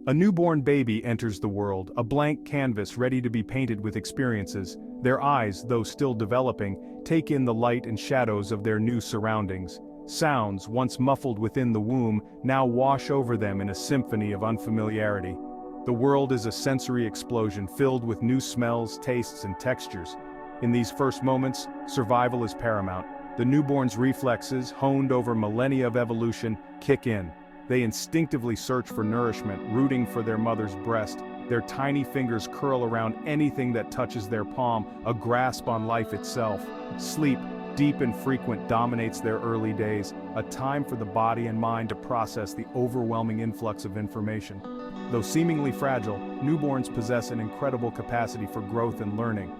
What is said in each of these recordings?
A newborn baby enters the world, a blank canvas ready to be painted with experiences. Their eyes, though still developing, take in the light and shadows of their new surroundings. Sounds, once muffled within the womb, now wash over them in a symphony of unfamiliarity. The world is a sensory explosion filled with new smells, tastes, and textures. In these first moments, survival is paramount. The newborn's reflexes, honed over millennia of evolution, kick in. They instinctively search for nourishment, rooting for their mother's breast. Their tiny fingers curl around anything that touches their palm, a grasp on life itself. Sleep, deep and frequent, dominates their early days, a time for the body and mind to process the overwhelming influx of information. Though seemingly fragile, newborns possess an incredible capacity for growth and learning.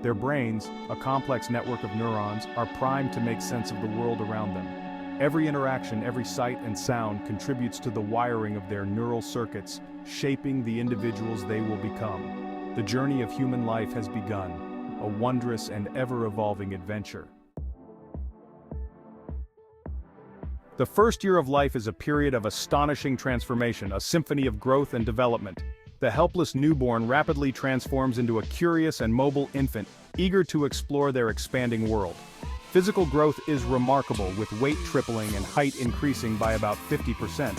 Their brains, a complex network of neurons, are primed to make sense of the world around them. Every interaction, every sight and sound contributes to the wiring of their neural circuits, shaping the individuals they will become. The journey of human life has begun, a wondrous and ever-evolving adventure. The first year of life is a period of astonishing transformation, a symphony of growth and development. The helpless newborn rapidly transforms into a curious and mobile infant, eager to explore their expanding world. Physical growth is remarkable, with weight tripling and height increasing by about 50%.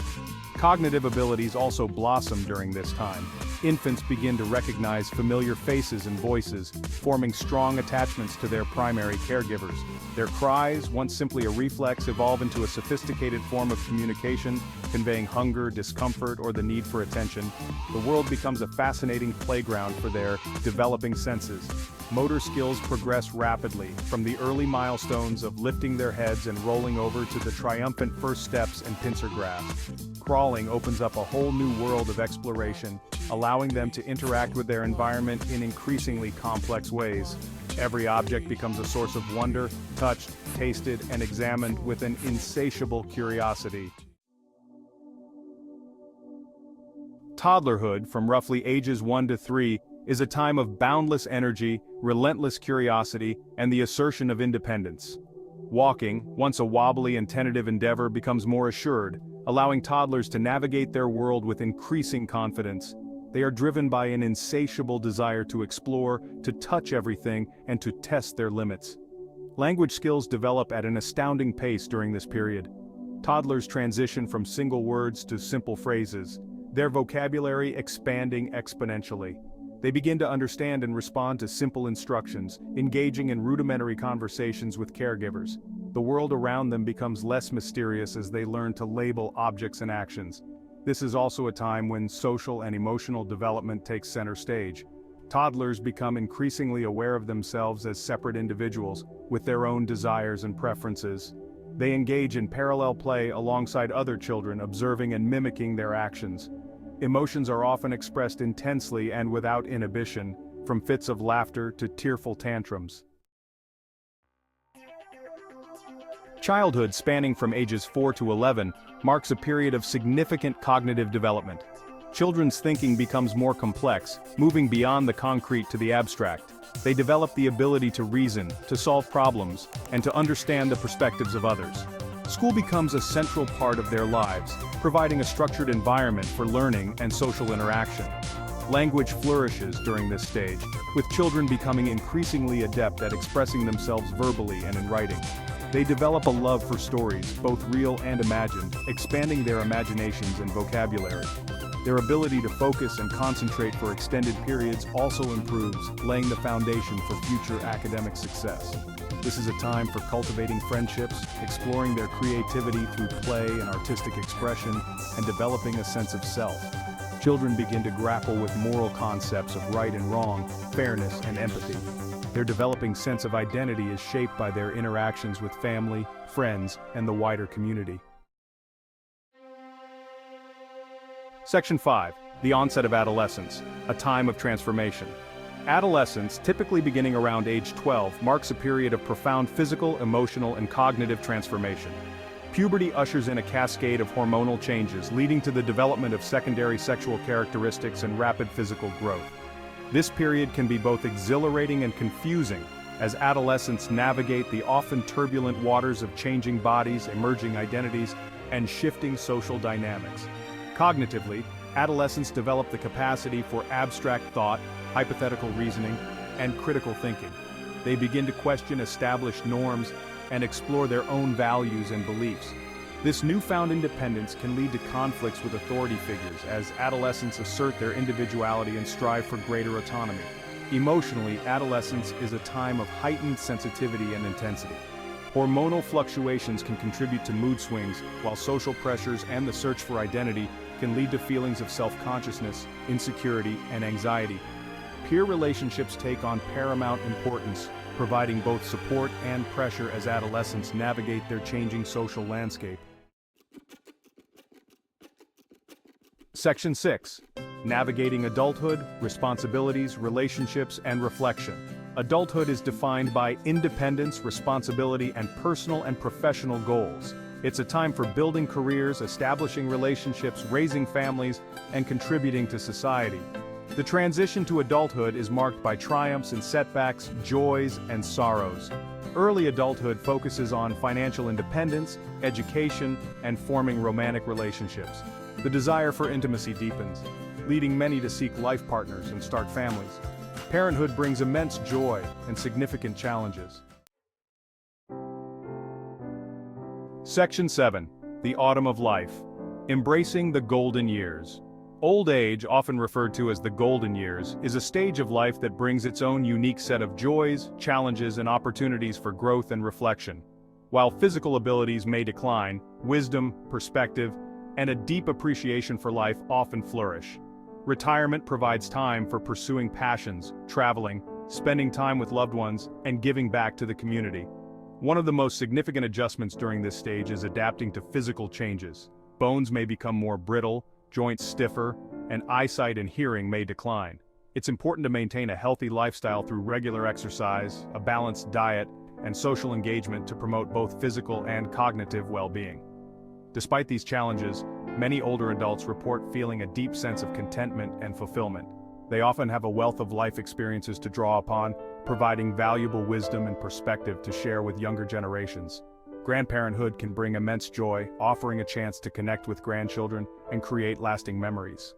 Cognitive abilities also blossom during this time. Infants begin to recognize familiar faces and voices, forming strong attachments to their primary caregivers. Their cries, once simply a reflex, evolve into a sophisticated form of communication, conveying hunger, discomfort, or the need for attention. The world becomes a fascinating playground for their developing senses. Motor skills progress rapidly, from the early milestones of lifting their heads and rolling over to the triumphant first steps and pincer grasp. Crawling opens up a whole new world of exploration, allowing them to interact with their environment in increasingly complex ways. Every object becomes a source of wonder, touched, tasted, and examined with an insatiable curiosity. Toddlerhood, from roughly ages 1 to 3, is a time of boundless energy, relentless curiosity, and the assertion of independence. Walking, once a wobbly and tentative endeavor, becomes more assured, allowing toddlers to navigate their world with increasing confidence. They are driven by an insatiable desire to explore, to touch everything, and to test their limits. Language skills develop at an astounding pace during this period. Toddlers transition from single words to simple phrases, their vocabulary expanding exponentially. They begin to understand and respond to simple instructions, engaging in rudimentary conversations with caregivers. The world around them becomes less mysterious as they learn to label objects and actions. This is also a time when social and emotional development takes center stage. Toddlers become increasingly aware of themselves as separate individuals, with their own desires and preferences. They engage in parallel play alongside other children, observing and mimicking their actions. Emotions are often expressed intensely and without inhibition, from fits of laughter to tearful tantrums. Childhood, spanning from ages 4 to 11, marks a period of significant cognitive development. Children's thinking becomes more complex, moving beyond the concrete to the abstract. They develop the ability to reason, to solve problems, and to understand the perspectives of others. School becomes a central part of their lives, providing a structured environment for learning and social interaction. Language flourishes during this stage, with children becoming increasingly adept at expressing themselves verbally and in writing. They develop a love for stories, both real and imagined, expanding their imaginations and vocabulary. Their ability to focus and concentrate for extended periods also improves, laying the foundation for future academic success. This is a time for cultivating friendships, exploring their creativity through play and artistic expression, and developing a sense of self. Children begin to grapple with moral concepts of right and wrong, fairness and empathy. Their developing sense of identity is shaped by their interactions with family, friends, and the wider community. Section 5. The onset of adolescence, a time of transformation. Adolescence, typically beginning around age 12, marks a period of profound physical, emotional, and cognitive transformation. Puberty ushers in a cascade of hormonal changes, leading to the development of secondary sexual characteristics and rapid physical growth. This period can be both exhilarating and confusing, as adolescents navigate the often turbulent waters of changing bodies, emerging identities, and shifting social dynamics. Cognitively, Adolescents develop the capacity for abstract thought, hypothetical reasoning, and critical thinking. They begin to question established norms and explore their own values and beliefs. This newfound independence can lead to conflicts with authority figures as adolescents assert their individuality and strive for greater autonomy. Emotionally, adolescence is a time of heightened sensitivity and intensity. Hormonal fluctuations can contribute to mood swings, while social pressures and the search for identity can lead to feelings of self-consciousness, insecurity, and anxiety. Peer relationships take on paramount importance, providing both support and pressure as adolescents navigate their changing social landscape. Section 6. Navigating adulthood, responsibilities, relationships, and reflection. Adulthood is defined by independence, responsibility, and personal and professional goals. It's a time for building careers, establishing relationships, raising families, and contributing to society. The transition to adulthood is marked by triumphs and setbacks, joys and sorrows. Early adulthood focuses on financial independence, education, and forming romantic relationships. The desire for intimacy deepens, leading many to seek life partners and start families. Parenthood brings immense joy and significant challenges. Section 7. The Autumn of Life. Embracing the golden years. Old age, often referred to as the golden years, is a stage of life that brings its own unique set of joys, challenges, and opportunities for growth and reflection. While physical abilities may decline, wisdom, perspective, and a deep appreciation for life often flourish. Retirement provides time for pursuing passions, traveling, spending time with loved ones, and giving back to the community. One of the most significant adjustments during this stage is adapting to physical changes. Bones may become more brittle, joints stiffer, and eyesight and hearing may decline. It's important to maintain a healthy lifestyle through regular exercise, a balanced diet, and social engagement to promote both physical and cognitive well-being. Despite these challenges, many older adults report feeling a deep sense of contentment and fulfillment. They often have a wealth of life experiences to draw upon, providing valuable wisdom and perspective to share with younger generations. Grandparenthood can bring immense joy, offering a chance to connect with grandchildren and create lasting memories.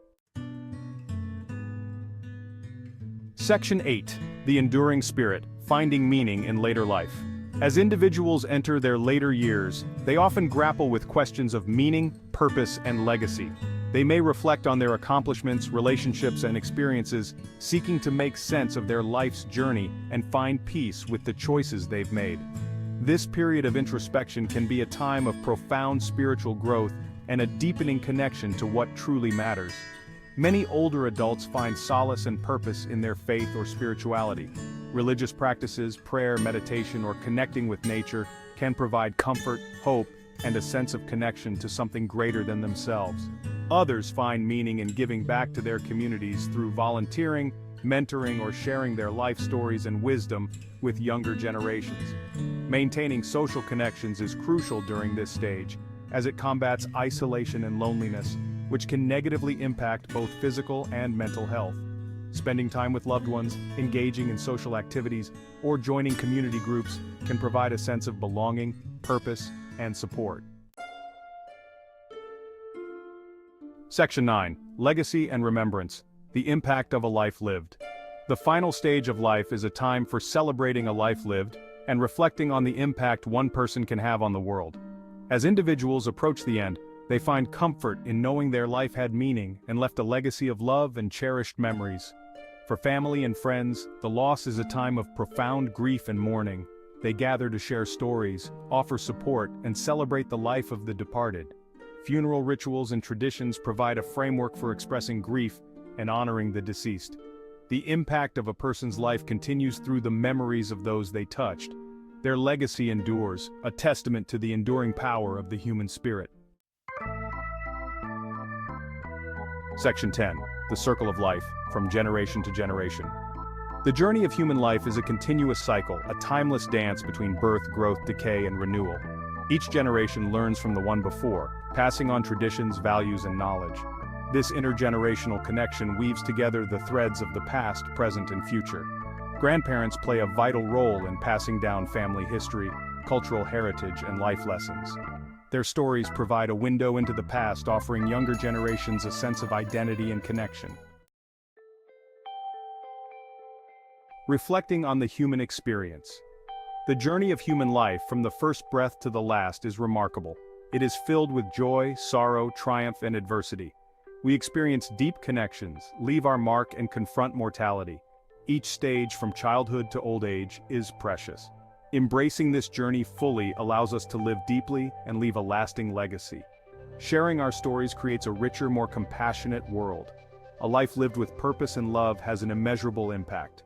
Section 8. The Enduring Spirit, Finding Meaning in Later Life. As individuals enter their later years, they often grapple with questions of meaning, purpose, and legacy. They may reflect on their accomplishments, relationships, and experiences, seeking to make sense of their life's journey and find peace with the choices they've made. This period of introspection can be a time of profound spiritual growth and a deepening connection to what truly matters. Many older adults find solace and purpose in their faith or spirituality. Religious practices, prayer, meditation, or connecting with nature can provide comfort, hope, and a sense of connection to something greater than themselves. Others find meaning in giving back to their communities through volunteering, mentoring, or sharing their life stories and wisdom with younger generations. Maintaining social connections is crucial during this stage, as it combats isolation and loneliness, which can negatively impact both physical and mental health. Spending time with loved ones, engaging in social activities, or joining community groups can provide a sense of belonging, purpose, and support. Section 9. Legacy and Remembrance. The Impact of a Life Lived. The final stage of life is a time for celebrating a life lived and reflecting on the impact one person can have on the world. As individuals approach the end, they find comfort in knowing their life had meaning and left a legacy of love and cherished memories. For family and friends, the loss is a time of profound grief and mourning. They gather to share stories, offer support, and celebrate the life of the departed. Funeral rituals and traditions provide a framework for expressing grief and honoring the deceased. The impact of a person's life continues through the memories of those they touched. Their legacy endures, a testament to the enduring power of the human spirit. Section 10. The Circle of Life, From Generation to Generation. The journey of human life is a continuous cycle, a timeless dance between birth, growth, decay, and renewal. Each generation learns from the one before, passing on traditions, values, and knowledge. This intergenerational connection weaves together the threads of the past, present, and future. Grandparents play a vital role in passing down family history, cultural heritage, and life lessons. Their stories provide a window into the past, offering younger generations a sense of identity and connection. Reflecting on the human experience. The journey of human life from the first breath to the last is remarkable. It is filled with joy, sorrow, triumph, and adversity. We experience deep connections, leave our mark, and confront mortality. Each stage from childhood to old age is precious. Embracing this journey fully allows us to live deeply and leave a lasting legacy. Sharing our stories creates a richer, more compassionate world. A life lived with purpose and love has an immeasurable impact.